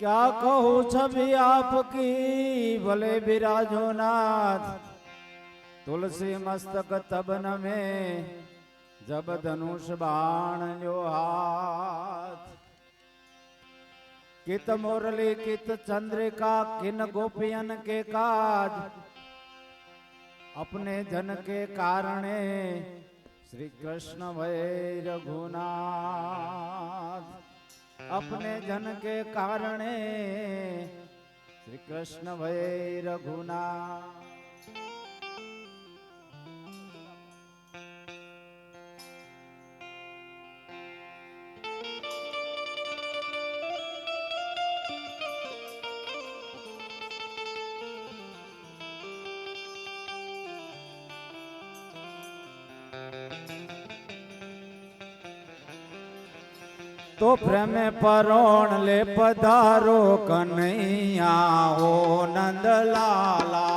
क्या कहूँ छवि आपकी भले विराजो नाथ। तुलसी मस्तक तबन में जब धनुष बाण जो हाथ। कित मुरली कित चंद्रिका किन गोपियन के काज। अपने जन के कारणे श्री कृष्ण भय रघुनाथ। अपने जन के कारणे श्री कृष्ण भय रघुनाथ। तो प्रेम परोण ले पधारो कन्हैया हो नंद लाला।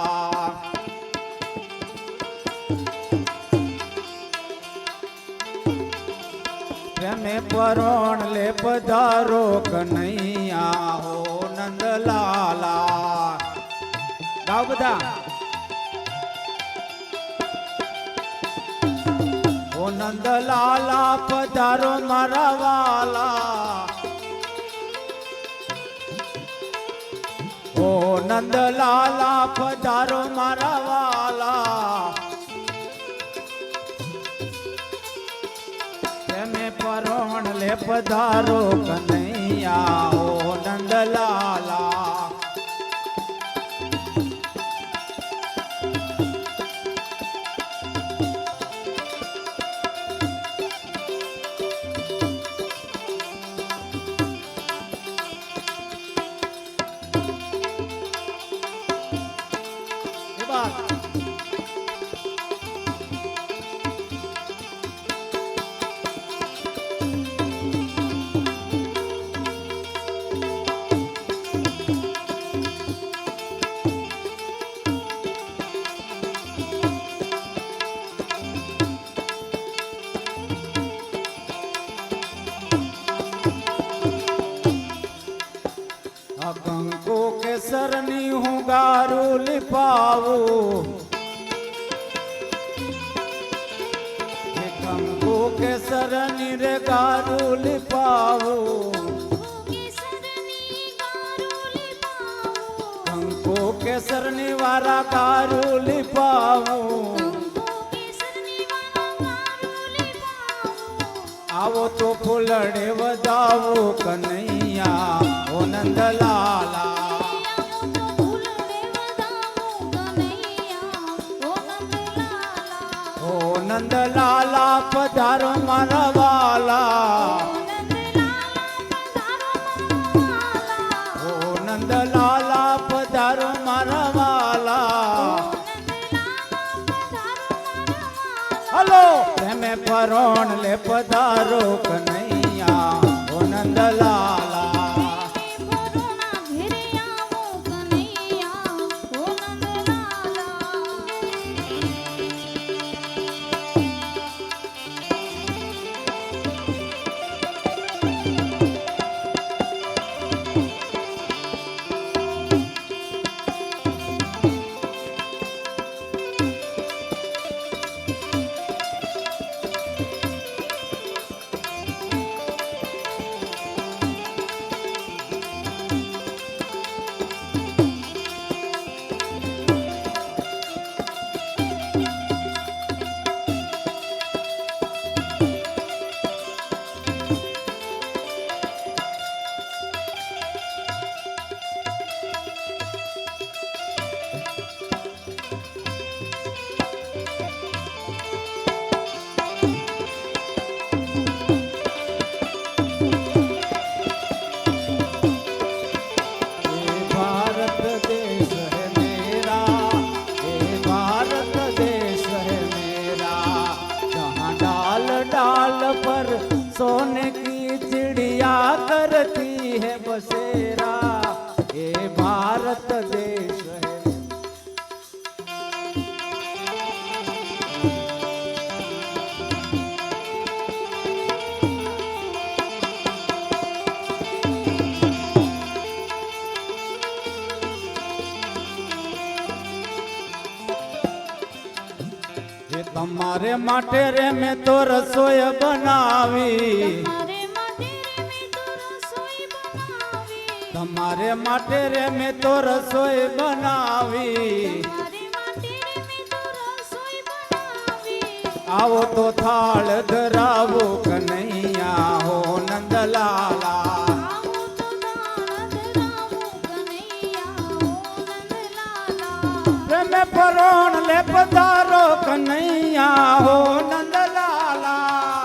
प्रेम परोण ले पधारो कन्हैया हो नंद लाला। गाओ बधा। ओ नंद लाला पधारो मारा वाला। ओ नंद लाला पधारो मारा वाला। प्रेमे परोण ले पधारो कन्हैया ओ नंद लाला। कंको के सरनी हूँ गारू लिपावो। कंको के सरनी रे गारू लिपावो। कंको के सरनी वारा गारू लिपावो। आवो तो फुलड़े बजावो कन्हैया ओ नंद लाला। ओ नंद लाला पधारो मारा वाला। ओ नंद लाला पधारो मारा वाला। हेलो प्रेम परोण ले पधारो कन्हैया ओ नंद लाला। सोने की चिड़िया करती है बसेरा। ये भारत देश है। તમારે માટે રે મેં તો રસોઈ બનાવી તમારે માટે રે મેં તો રસોઈ બનાવી તમારે માટે રે મેં તો રસોઈ બનાવી તમારે માટે રે મેં તો રસોઈ બનાવી આવો તો થાળ ધરાવો કનૈયા હો નંદલાલા આવો તો દાણ ધરાવો કનૈયા હો નંદલાલા પ્રેમે પરોણ લે પધારો કનૈયા હો નંદલાલા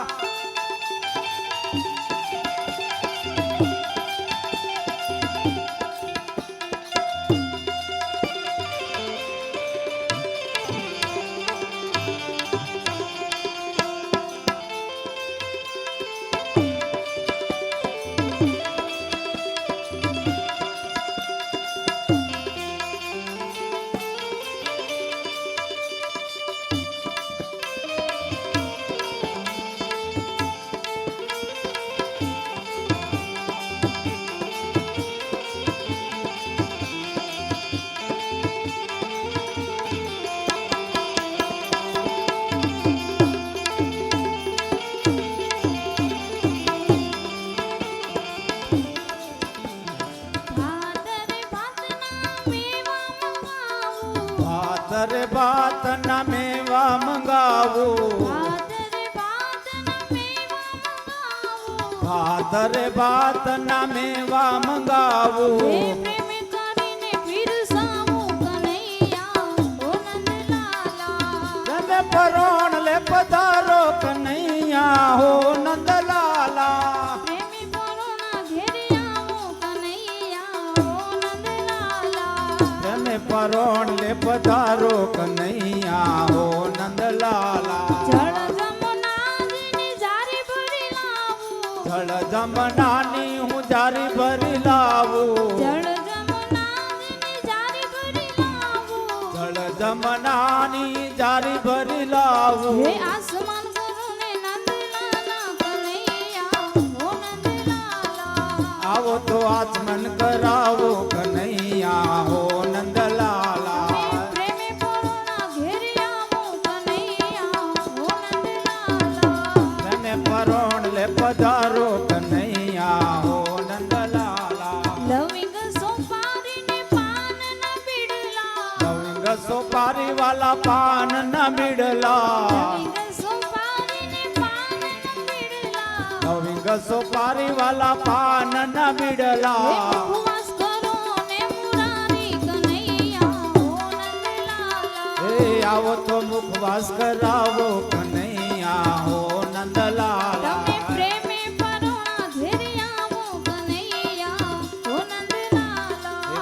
ભાતરે ભાતના મેવા મંગાવું ભાદરે ભાતના મેવા હે મંગાવું પ્રેમે કરીને પીરસાવું કનૈયા હો નંદલાલા તમે પરોણ લે પધારો કનૈયા હો નંદલાલા પ્રેમી પરોણા ઘેરે આવો કનૈયા હો નંદલાલા તમે પરોણ લે પધારો કનૈયા હો નંદલાલા જળ જમનાજીની જારી ભરી લાવું જળ જમનાની હું જારી ભરી લાવું જળ જમનાજીની જારી ભરી લાવું જળ જમનાની જારી ભરી લાવું હે આસમાન ગુરુને નંદલાલા કનૈયા હો નંદલાલા આવો તો આચમન કરાવો કનૈયા હો નંદલાલા પ્રેમે પરોણા ઘેરે આવો કનૈયા હો નંદલાલા તમે પરોણ લે પધારો કનૈયા હો નંદલાલા લવિંગ સોપારીને પાન ન બીડલા લવિંગ સોપારી વાલા પાન ન બીડલા લવિંગ સોપારીને પાન ન બીડલા લવિંગ સોપારી વાલા પાન ન બીડલા ઉપવાસ કરો ને મુરારી કનૈયા હો નંદલાલા એ આવો તો મુખવાસ કરાવો કનૈયા હો નંદલાલા તમે પ્રેમે પરોણા ઘેરે આવો કનૈયા હો નંદલાલા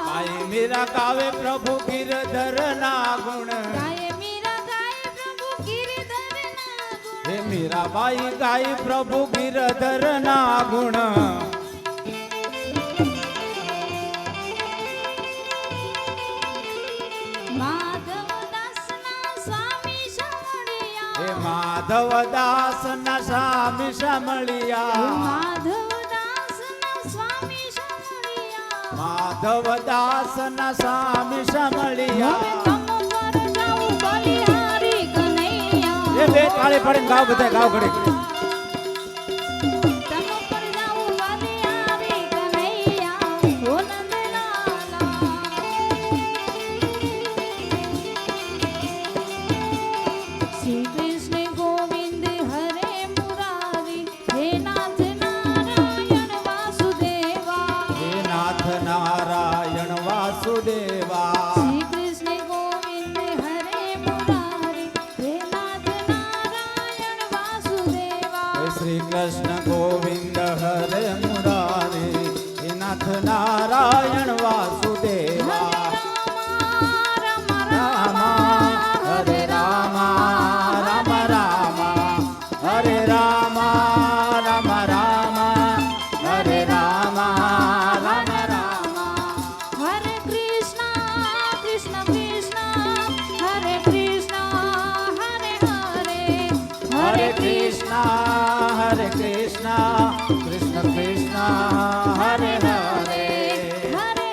ભાઈ મીરા ગાવે પ્રભુ ગિરધર ના ગુણ ગાય મીરા ગાય પ્રભુ ગિરધરના ગુણ હે મીરાબાઈ ગાય પ્રભુ ગિરધર ના ગુણ માધવદાસના સ્વામી હે શામળિયા માધવદાસ ના સ્વામી સામળિયા માધવદાસના સ્વામી શામળિયા માધવદાસ ના સ્વામી હવે સામળિયા તમ પર જાઉં બલિહારી કનૈયા એ બે તાળી પડીને ગાવ બધા ગાવ ઘડી તમ પર જાઉં બલિહારી કનૈયા હો નંદલાલા શ્રી કૃષ્ણ ગોવિંદ હરે મુરારી હે નાથ નારાયણ વાસુદેવા હે નાથ નારાયણ વાસુદેવા શ્રી કૃષ્ણ ગોવિંદ હરે મુરારી હે નાથ નારાયણ વાસુદેવા હે શ્રી કૃષ્ણ ગોવિંદ હરે મુરારી હે નાથ નારાયણ વાસુદેવા રામ રામ હરે રામ રામ રામ હરે રામ રામ રામ હરે રામ રામ રામ હરે કૃષ્ણ કૃષ્ણ કૃષ્ણ હરે કૃષ્ણ હરે હરે હરે કૃષ્ણ કૃષ્ણ કૃષ્ણ હરે હરે હરે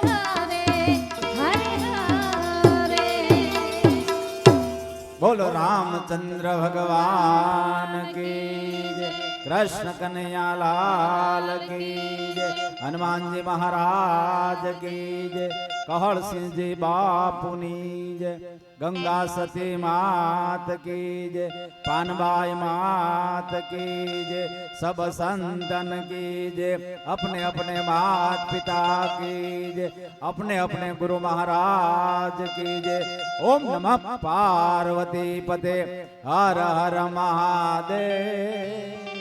रामचंद्र भगवान की जय, कृष्ण कन्हैया लाल की जय, हनुमान जी महाराज की जय, कहल सिंह जी बापुनी जय, गंगा सती मात की जय, पानबाई मात की जय, सब संतन की जय, अपने अपने मात पिता की जय, अपने अपने गुरु महाराज की जय। ओम नमः पार्वती पते हर हर महादेव।